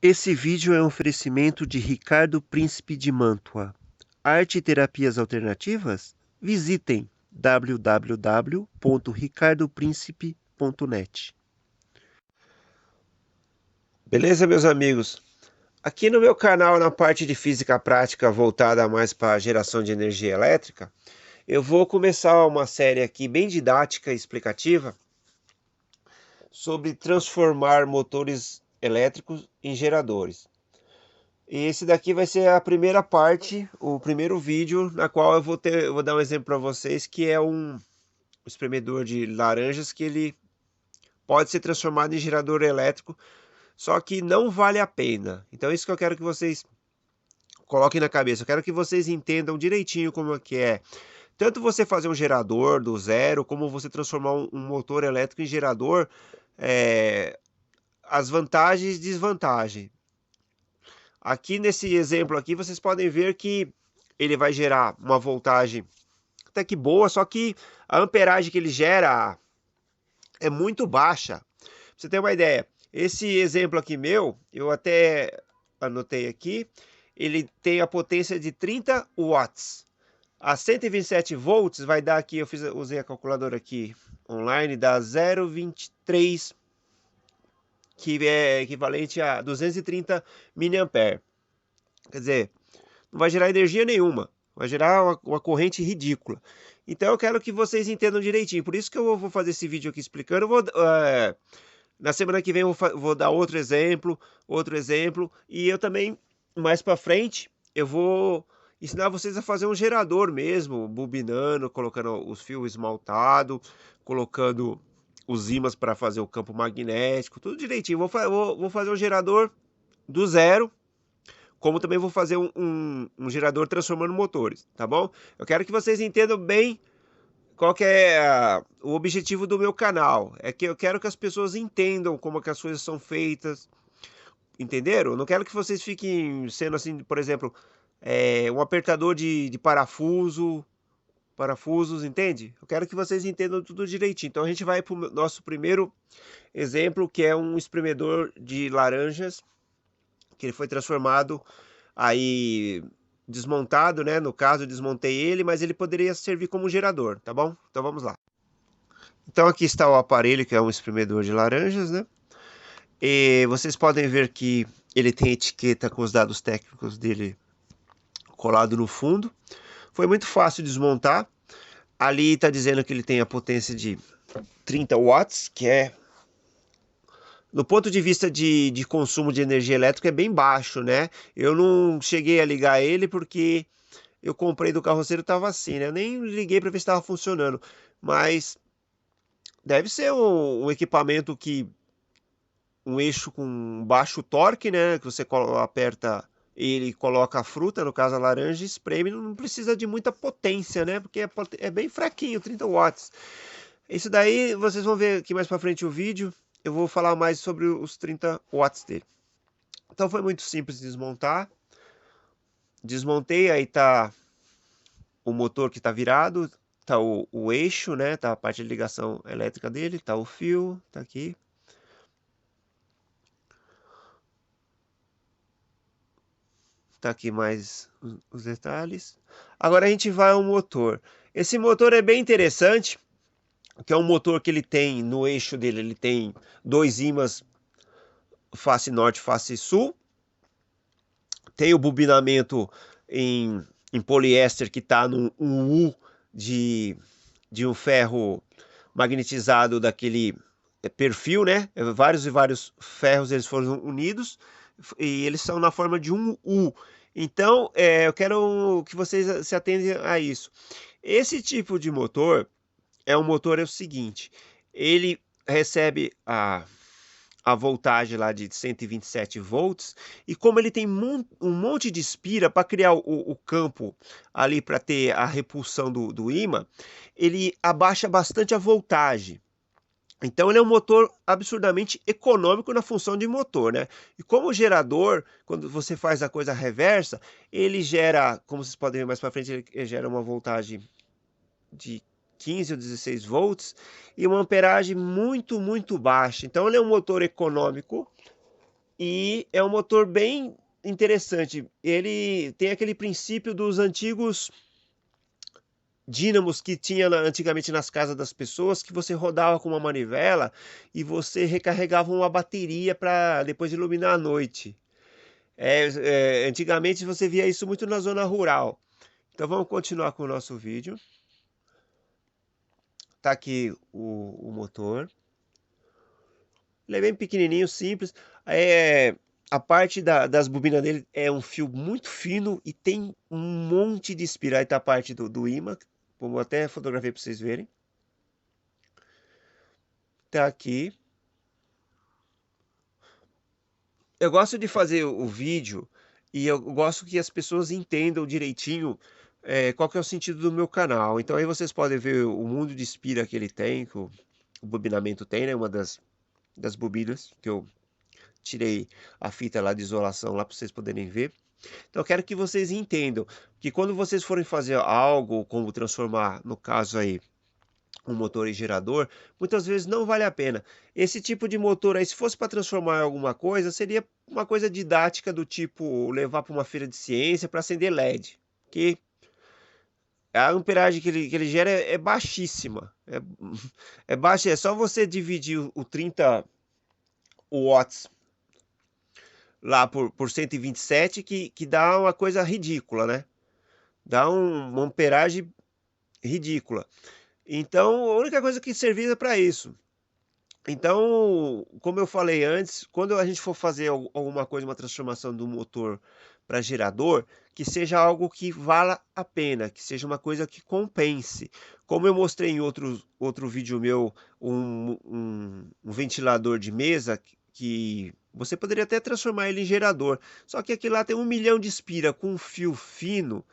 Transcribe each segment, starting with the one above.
Esse vídeo é um oferecimento de Ricardo Príncipe de Mantua. Arte e terapias alternativas? Visitem www.ricardoprincipe.net. Beleza, meus amigos? Aqui no meu canal, na parte de física prática voltada mais para a geração de energia elétrica, eu vou começar uma série aqui bem didática e explicativa sobre transformar motores elétricos em geradores. E esse daqui vai ser a primeira parte, o primeiro vídeo, na qual eu vou dar um exemplo para vocês, que é um espremedor de laranjas que ele pode ser transformado em gerador elétrico, só que não vale a pena. Então é isso que eu quero que vocês coloquem na cabeça. Eu quero que vocês entendam direitinho como é que é. Tanto você fazer um gerador do zero, como você transformar um motor elétrico em gerador, as vantagens e desvantagens. Aqui nesse exemplo aqui, vocês podem ver que ele vai gerar uma voltagem até que boa, só que a amperagem que ele gera é muito baixa. Pra você ter uma ideia, esse exemplo aqui meu, eu até anotei aqui, ele tem a potência de 30 watts. A 127 volts vai dar aqui, usei a calculadora aqui online, dá 0,23, que é equivalente a 230 mA. Quer dizer, não vai gerar energia nenhuma, vai gerar uma corrente ridícula. Então eu quero que vocês entendam direitinho, por isso que eu vou fazer esse vídeo aqui explicando. Na semana que vem eu vou dar outro exemplo, e eu também, mais para frente, eu vou ensinar vocês a fazer um gerador mesmo, bobinando, colocando os fios esmaltados, colocando os ímãs para fazer o campo magnético, tudo direitinho. Vou fazer um gerador do zero, como também vou fazer um gerador transformando motores, tá bom? Eu quero que vocês entendam bem qual que é o objetivo do meu canal. É que eu quero que as pessoas entendam como que as coisas são feitas, entenderam? Eu não quero que vocês fiquem sendo assim, por exemplo, um apertador de parafusos, entende? Eu quero que vocês entendam tudo direitinho. Então a gente vai para o nosso primeiro exemplo, que é um espremedor de laranjas, que ele foi transformado aí, desmontado, né? No caso, eu desmontei ele, mas ele poderia servir como gerador, tá bom? Então vamos lá. Então aqui está o aparelho, que é um espremedor de laranjas, né? E vocês podem ver que ele tem etiqueta com os dados técnicos dele colado no fundo. Foi muito fácil desmontar. Ali está dizendo que ele tem a potência de 30 watts, que é, no ponto de vista de consumo de energia elétrica, é bem baixo, né? Eu não cheguei a ligar ele porque eu comprei do carroceiro, estava assim, né? Eu nem liguei para ver se estava funcionando. Mas deve ser um equipamento que... Um eixo com baixo torque, né? Que você aperta ele, coloca a fruta, no caso a laranja, e espreme. Não precisa de muita potência, né? Porque é bem fraquinho, 30 watts. Isso daí vocês vão ver aqui mais para frente o vídeo. Eu vou falar mais sobre os 30 watts dele. Então foi muito simples de desmontar. Desmontei, aí tá o motor que tá virado, tá o eixo, né? Tá a parte de ligação elétrica dele, tá o fio, tá aqui. Tá aqui mais os detalhes. Agora a gente vai ao motor. Esse motor é bem interessante, que é um motor que ele tem no eixo dele, ele tem dois ímãs, face norte, face sul. Tem o bobinamento em poliéster que está num U de um ferro magnetizado daquele perfil, né? Vários e vários ferros eles foram unidos e eles são na forma de um U. Então, eu quero que vocês se atentem a isso. Esse tipo de motor é o seguinte, ele recebe a voltagem lá de 127 volts, e como ele tem um monte de espira para criar o campo ali para ter a repulsão do ímã, ele abaixa bastante a voltagem. Então ele é um motor absurdamente econômico na função de motor, né? E como gerador, quando você faz a coisa reversa, ele gera, como vocês podem ver mais para frente, ele gera uma voltagem de 15 ou 16 volts e uma amperagem muito baixa. Então ele é um motor econômico e é um motor bem interessante. Ele tem aquele princípio dos antigos dínamos que tinha antigamente nas casas das pessoas, que você rodava com uma manivela e você recarregava uma bateria para depois iluminar a noite. Antigamente você via isso muito na zona rural. Então vamos continuar com o nosso vídeo. Tá aqui o motor. Ele é bem pequenininho, simples. A parte das bobinas dele é um fio muito fino e tem um monte de espiral. Aí tá a parte do ímã. Vou até fotografar para vocês verem. Tá aqui. Eu gosto de fazer o vídeo e eu gosto que as pessoas entendam direitinho qual que é o sentido do meu canal. Então aí vocês podem ver o mundo de espira que ele tem, que o bobinamento tem, né? Uma das bobinas que eu tirei a fita lá de isolação lá para vocês poderem ver. Então eu quero que vocês entendam que quando vocês forem fazer algo, como transformar, no caso aí, um motor em gerador, muitas vezes não vale a pena. Esse tipo de motor aí, se fosse para transformar em alguma coisa, seria uma coisa didática do tipo levar para uma feira de ciência para acender LED, que a amperagem que ele gera é baixíssima. É baixa, é só você dividir o 30 watts lá por 127 que dá uma coisa ridícula, né? Dá uma amperagem ridícula. Então, a única coisa que servia é para isso. Então, como eu falei antes, quando a gente for fazer alguma coisa, uma transformação do motor para gerador, que seja algo que vala a pena, que seja uma coisa que compense. Como eu mostrei em outro vídeo meu, um ventilador de mesa que você poderia até transformar ele em gerador. Só que aqui lá tem 1 milhão de espira com um fio fino,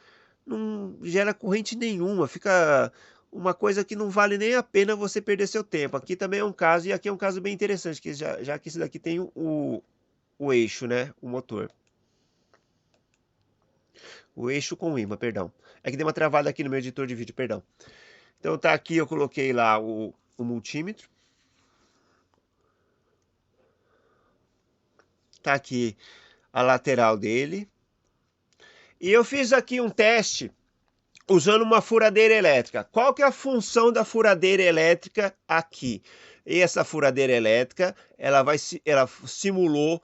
não gera corrente nenhuma, fica uma coisa que não vale nem a pena você perder seu tempo. Aqui também é um caso, e aqui é um caso bem interessante, que já que esse daqui tem o eixo, né? O motor. O eixo com ímã, perdão. É que deu uma travada aqui no meu editor de vídeo, perdão. Então tá aqui, eu coloquei lá o multímetro. Tá aqui a lateral dele. E eu fiz aqui um teste usando uma furadeira elétrica. Qual que é a função da furadeira elétrica aqui? E essa furadeira elétrica, ela simulou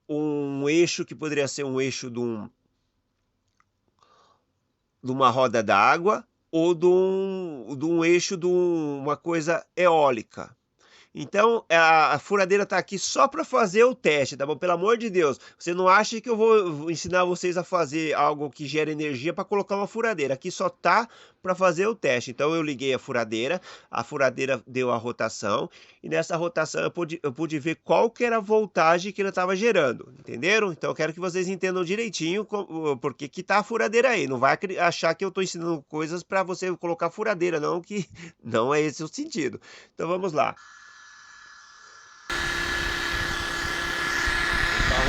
um eixo que poderia ser um eixo de uma roda d'água ou de um eixo de uma coisa eólica. Então, a furadeira está aqui só para fazer o teste, tá bom? Pelo amor de Deus, você não acha que eu vou ensinar vocês a fazer algo que gera energia para colocar uma furadeira. Aqui só tá para fazer o teste. Então, eu liguei a furadeira deu a rotação, e nessa rotação eu pude ver qual que era a voltagem que ela estava gerando, entenderam? Então, eu quero que vocês entendam direitinho porque que tá a furadeira aí. Não vai achar que eu estou ensinando coisas para você colocar furadeira, não, que não é esse o sentido. Então, vamos lá.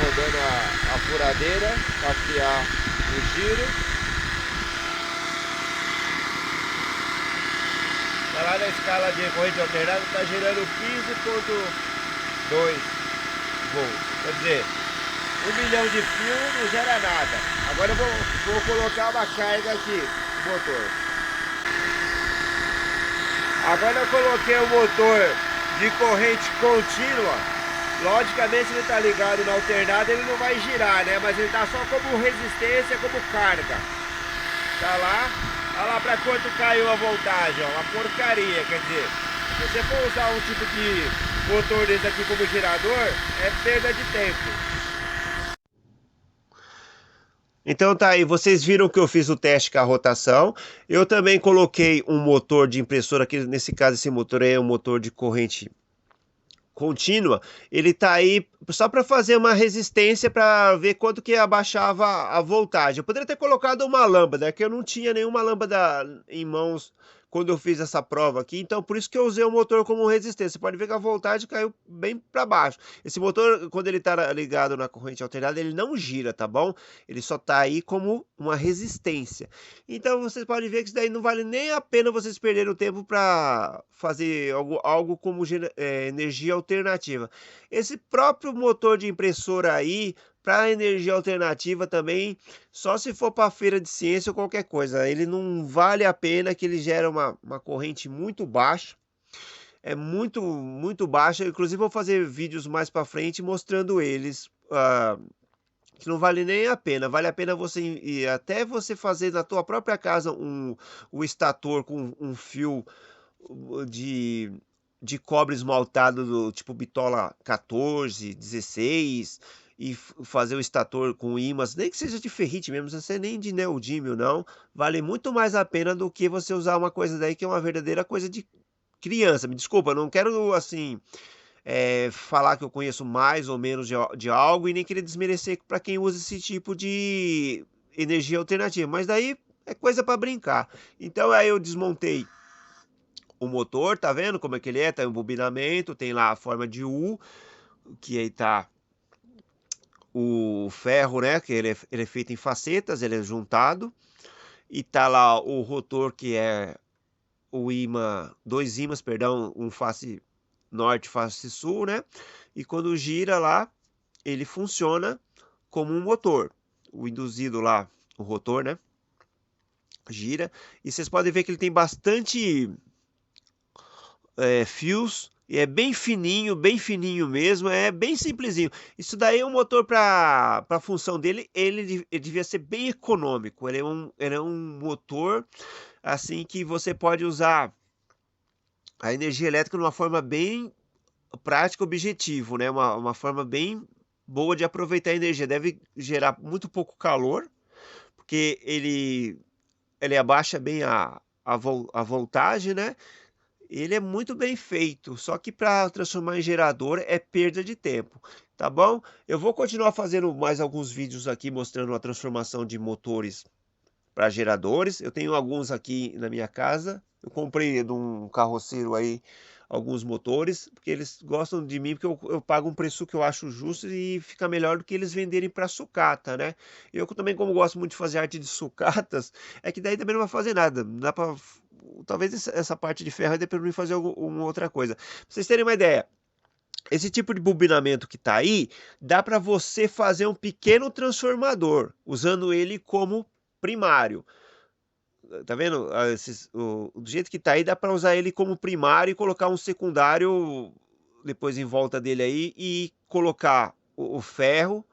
Rodando a furadeira para criar o giro. Tá lá na escala de corrente alternada, está gerando 15,2 volts. Quer dizer, 1 milhão de fio não gera nada. Agora eu vou colocar uma carga aqui no motor. Agora eu coloquei o motor de corrente contínua. Logicamente, ele está ligado na alternada, ele não vai girar, né? Mas ele está só como resistência, como carga. Tá lá. Olha lá para quanto caiu a voltagem, ó. Uma porcaria, quer dizer. Se você for usar um tipo de motor desse aqui como gerador, é perda de tempo. Então tá aí, vocês viram que eu fiz o teste com a rotação. Eu também coloquei um motor de impressora, aqui nesse caso esse motor aí é um motor de corrente contínua, ele tá aí só para fazer uma resistência para ver quanto que abaixava a voltagem. Eu poderia ter colocado uma lâmpada, que eu não tinha nenhuma lâmpada em mãos quando eu fiz essa prova aqui, então por isso que eu usei o motor como resistência. Você pode ver que a voltagem caiu bem para baixo. Esse motor, quando ele está ligado na corrente alternada, ele não gira, tá bom? Ele só está aí como uma resistência. Então vocês podem ver que isso daí não vale nem a pena vocês perderem o tempo para fazer algo como energia alternativa. Esse próprio motor de impressora aí, para energia alternativa também, só se for para feira de ciência ou qualquer coisa. Ele não vale a pena, que ele gera uma corrente muito baixa. É muito baixa. Inclusive vou fazer vídeos mais para frente mostrando eles. Que não vale nem a pena. Vale a pena você ir até você fazer na tua própria casa um estator com um fio de cobre esmaltado do tipo bitola 14, 16 e fazer o estator com ímãs, nem que seja de ferrite mesmo, não seja nem de neodímio não, vale muito mais a pena do que você usar uma coisa daí que é uma verdadeira coisa de criança. Me desculpa, não quero assim falar que eu conheço mais ou menos de algo e nem querer desmerecer para quem usa esse tipo de energia alternativa, mas daí é coisa para brincar. Então aí eu desmontei o motor, tá vendo como é que ele é? Tá em bobinamento, tem lá a forma de U, que aí tá o ferro, né? Que ele é feito em facetas, ele é juntado. E tá lá o rotor, que é o ímã, dois ímãs, perdão, um face norte, face sul, né? E quando gira lá, ele funciona como um motor. O induzido lá, o rotor, né? Gira. E vocês podem ver que ele tem bastante fios, e é bem fininho mesmo, é bem simplesinho. Isso daí é um motor para a função dele, ele devia ser bem econômico. Ele é um motor assim que você pode usar a energia elétrica de uma forma bem prática, objetivo, né? Uma forma bem boa de aproveitar a energia. Deve gerar muito pouco calor, porque ele abaixa bem a voltagem, né? Ele é muito bem feito, só que para transformar em gerador é perda de tempo, tá bom? Eu vou continuar fazendo mais alguns vídeos aqui mostrando a transformação de motores para geradores. Eu tenho alguns aqui na minha casa. Eu comprei de um carroceiro aí alguns motores, porque eles gostam de mim, porque eu pago um preço que eu acho justo e fica melhor do que eles venderem para sucata, né? Eu também, como gosto muito de fazer arte de sucatas, é que daí também não vai fazer nada. Dá para talvez essa parte de ferro dê para mim fazer uma outra coisa. Pra vocês terem uma ideia, esse tipo de bobinamento que tá aí, dá para você fazer um pequeno transformador, usando ele como primário. Tá vendo? Do jeito que tá aí, dá para usar ele como primário e colocar um secundário depois em volta dele aí e colocar o ferro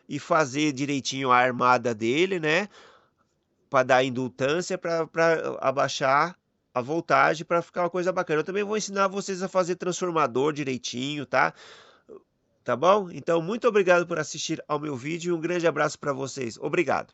e fazer direitinho a armada dele, né? Para dar indutância, para abaixar a voltagem, para ficar uma coisa bacana. Eu também vou ensinar vocês a fazer transformador direitinho, tá? Tá bom? Então, muito obrigado por assistir ao meu vídeo e um grande abraço para vocês. Obrigado.